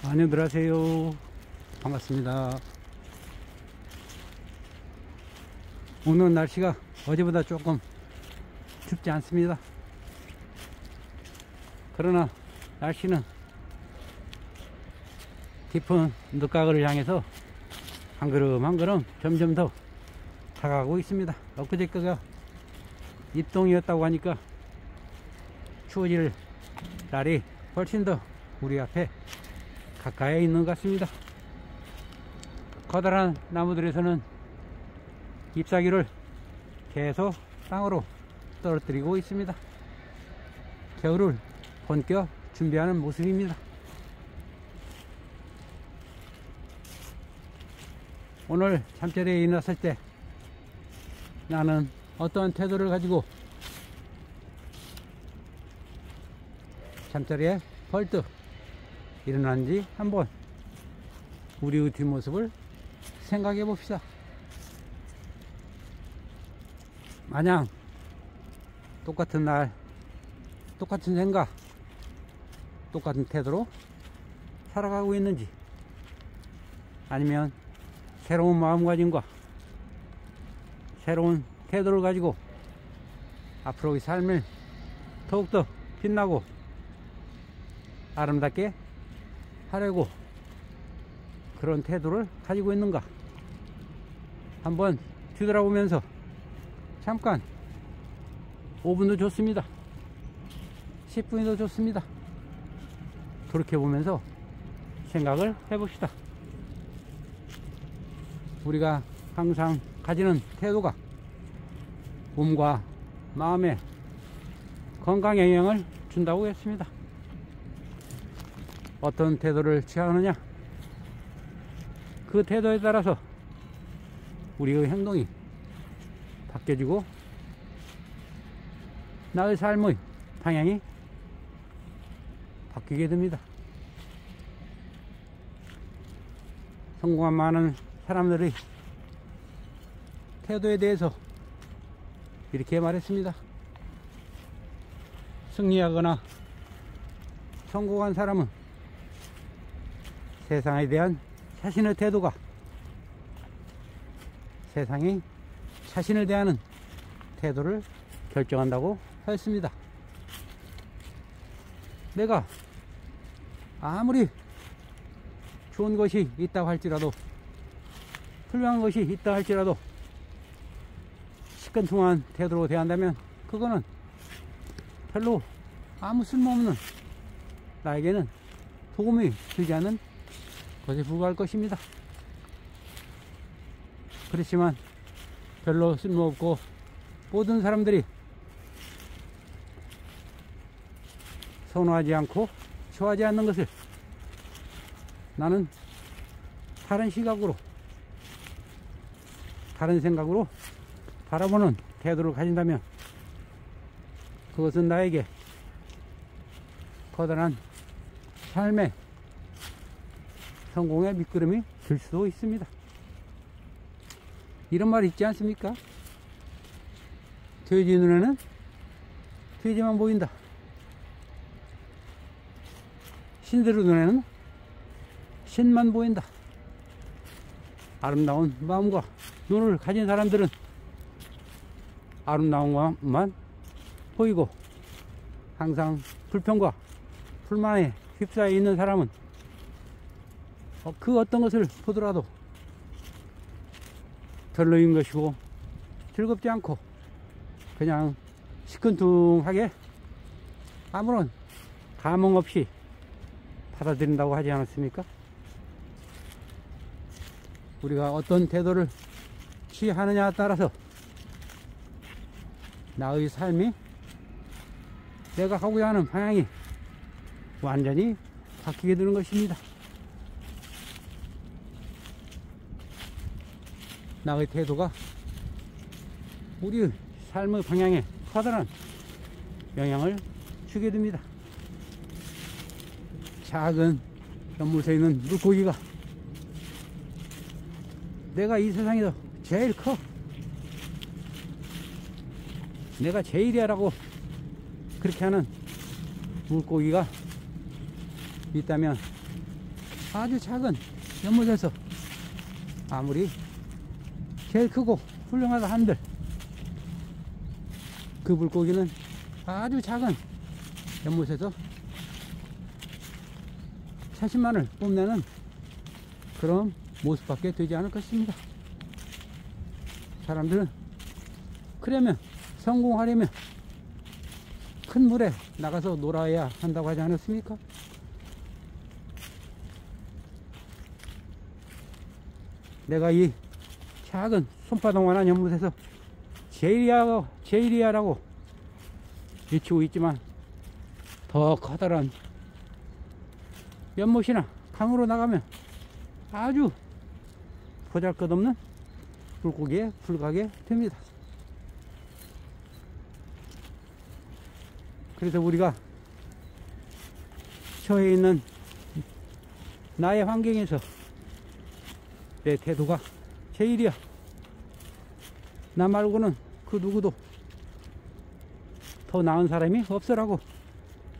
안녕들 하세요. 반갑습니다. 오늘 날씨가 어제보다 조금 춥지 않습니다. 그러나 날씨는 깊은 늦가을을 향해서 한 걸음 한 걸음 점점 더 다가가고 있습니다. 엊그저께가 입동이었다고 하니까 추워질 날이 훨씬 더 우리 앞에 가까이 있는 것 같습니다. 커다란 나무들에서는 잎사귀를 계속 땅으로 떨어뜨리고 있습니다. 겨울을 본격 준비하는 모습입니다. 오늘 잠자리에 일어났을 때 나는 어떠한 태도를 가지고 잠자리에 벌떡 일어났는지 한번 우리의 뒷모습을 생각해 봅시다. 마냥 똑같은 날, 똑같은 생각, 똑같은 태도로 살아가고 있는지, 아니면 새로운 마음가짐과 새로운 태도를 가지고 앞으로의 삶을 더욱더 빛나고 아름답게 하려고 그런 태도를 가지고 있는가 한번 뒤돌아보면서 잠깐 5분도 좋습니다. 10분도 좋습니다. 돌이켜보면서 생각을 해봅시다. 우리가 항상 가지는 태도가 몸과 마음에 건강 영향을 준다고 했습니다. 어떤 태도를 취하느냐, 그 태도에 따라서 우리의 행동이 바뀌어지고 나의 삶의 방향이 바뀌게 됩니다. 성공한 많은 사람들의 태도에 대해서 이렇게 말했습니다. 승리하거나 성공한 사람은 세상에 대한 자신의 태도가 세상이 자신을 대하는 태도를 결정한다고 하였습니다. 내가 아무리 좋은 것이 있다고 할지라도, 훌륭한 것이 있다 할지라도 시큰둥한 태도로 대한다면 그거는 별로 아무 쓸모없는, 나에게는 도움이 되지 않는 것에 불과할 것입니다. 그렇지만 별로 쓸모없고 모든 사람들이 선호하지 않고 좋아하지 않는 것을 나는 다른 시각으로, 다른 생각으로 바라보는 태도를 가진다면 그것은 나에게 커다란 삶의 성공의 밑거름이 될 수도 있습니다. 이런 말 있지 않습니까? 돼지 눈에는 돼지만 보인다. 신들의 눈에는 신만 보인다. 아름다운 마음과 눈을 가진 사람들은 아름다운 것만 보이고, 항상 불평과 불만에 휩싸여 있는 사람은 그 어떤 것을 보더라도 별로인 것이고 즐겁지 않고 그냥 시큰둥하게 아무런 감흥 없이 받아들인다고 하지 않았습니까? 우리가 어떤 태도를 취하느냐에 따라서 나의 삶이, 내가 가고자 하는 방향이 완전히 바뀌게 되는 것입니다. 나의 태도가 우리 삶의 방향에 커다란 영향을 주게 됩니다. 작은 연못에 있는 물고기가 내가 이 세상에서 제일 커, 내가 제일이야 라고 그렇게 하는 물고기가 있다면 아주 작은 연못에서 아무리 제일 크고 훌륭하다 한들 그 물고기는 아주 작은 연못에서 자신만을 뽐내는 그런 모습밖에 되지 않을 것입니다. 사람들은 그러면 성공하려면 큰 물에 나가서 놀아야 한다고 하지 않았습니까? 내가 이 작은 손바닥만한 연못에서 제일이야라고 외치고 있지만 더 커다란 연못이나 강으로 나가면 아주 보잘것없는 물고기에 불과하게 됩니다. 그래서 우리가 처해 있는 나의 환경에서 내 태도가 제일이야, 나 말고는 그 누구도 더 나은 사람이 없어라고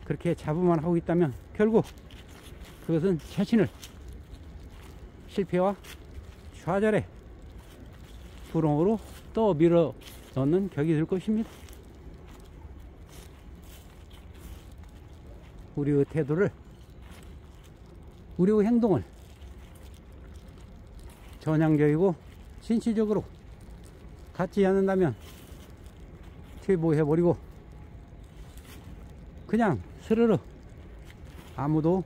그렇게 자부만 하고 있다면 결국 그것은 자신을 실패와 좌절의 부렁으로 또 밀어 넣는 격이 될 것입니다. 우리의 태도를, 우리의 행동을 전향적이고 진취적으로 갖지 않는다면 퇴보해버리고 그냥 스르르 아무도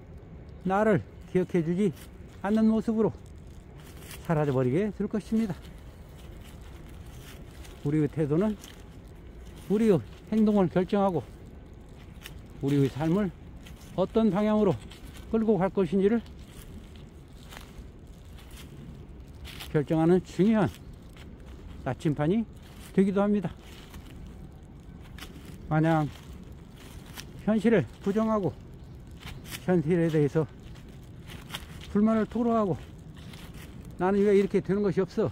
나를 기억해주지 않는 모습으로 사라져버리게 될 것입니다. 우리의 태도는 우리의 행동을 결정하고 우리의 삶을 어떤 방향으로 끌고 갈 것인지를 결정하는 중요한 나침판이 되기도 합니다. 마냥 현실을 부정하고 현실에 대해서 불만을 토로하고 나는 왜 이렇게 되는 것이 없어,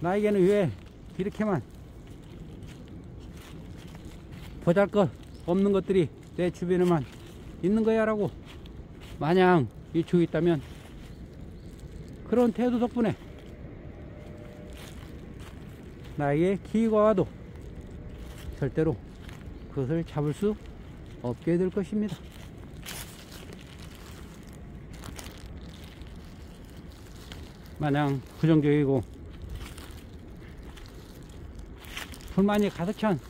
나에게는 왜 이렇게만 보잘것 없는 것들이 내 주변에만 있는 거야 라고 마냥 위축이 있다면 그런 태도 덕분에 나에게 기회가 와도 절대로 그것을 잡을 수 없게 될 것입니다. 마냥 부정적이고 불만이 가득 찬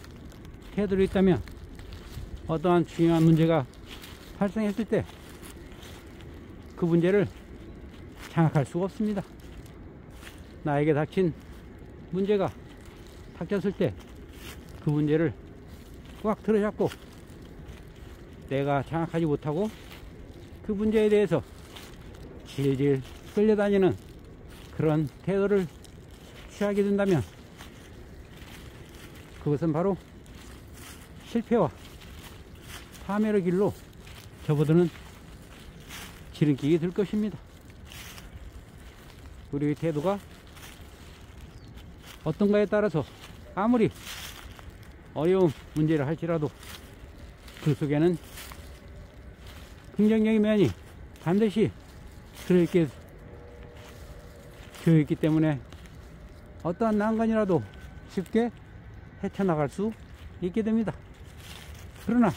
태도로 있다면 어떠한 중요한 문제가 발생했을 때 그 문제를 장악할 수가 없습니다. 나에게 닥친 문제가 닥쳤을 때 그 문제를 꽉 들어잡고 내가 장악하지 못하고 그 문제에 대해서 질질 끌려다니는 그런 태도를 취하게 된다면 그것은 바로 실패와 파멸의 길로 접어드는 지름길이 될 것입니다. 우리의 태도가 어떤가에 따라서 아무리 어려운 문제를 할지라도 그 속에는 긍정적인 면이 반드시 들어있게 되어 있기 때문에 어떠한 난관이라도 쉽게 헤쳐나갈 수 있게 됩니다. 그러나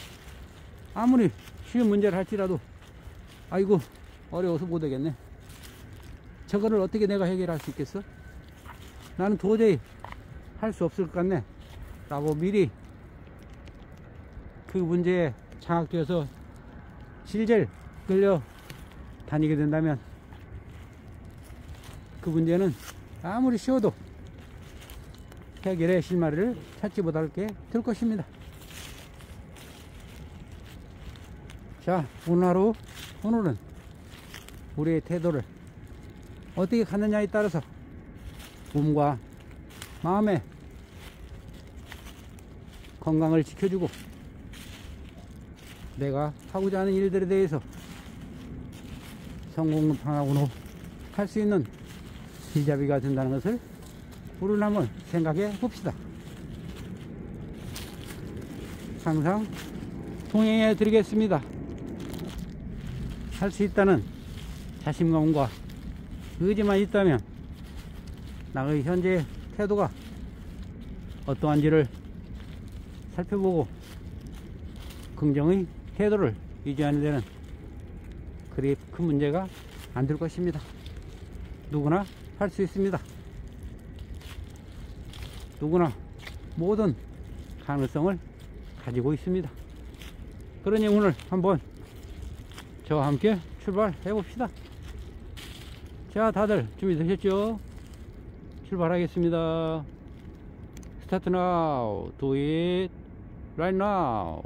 아무리 쉬운 문제를 할지라도 아이고 어려워서 못하겠네, 저거를 어떻게 내가 해결할 수 있겠어, 나는 도저히 할 수 없을 것 같네 라고 미리 그 문제에 장악되어서 질질 끌려 다니게 된다면 그 문제는 아무리 쉬워도 해결의 실마리를 찾지 못하게 될 것입니다. 자, 오늘은 우리의 태도를 어떻게 갖느냐에 따라서 몸과 마음의 건강을 지켜주고 내가 하고자 하는 일들에 대해서 성공 방향으로 할 수 있는 길잡이가 된다는 것을 우리는 한번 생각해 봅시다. 항상 동행해 드리겠습니다. 할 수 있다는 자신감과 의지만 있다면 나의 현재 태도가 어떠한지를 살펴보고 긍정의 태도를 유지하는 데는 그리 큰 문제가 안 될 것입니다. 누구나 할 수 있습니다. 누구나 모든 가능성을 가지고 있습니다. 그러니 오늘 한번 저와 함께 출발해 봅시다. 자, 다들 준비되셨죠? 출발하겠습니다. 스타트 now. Do it right now.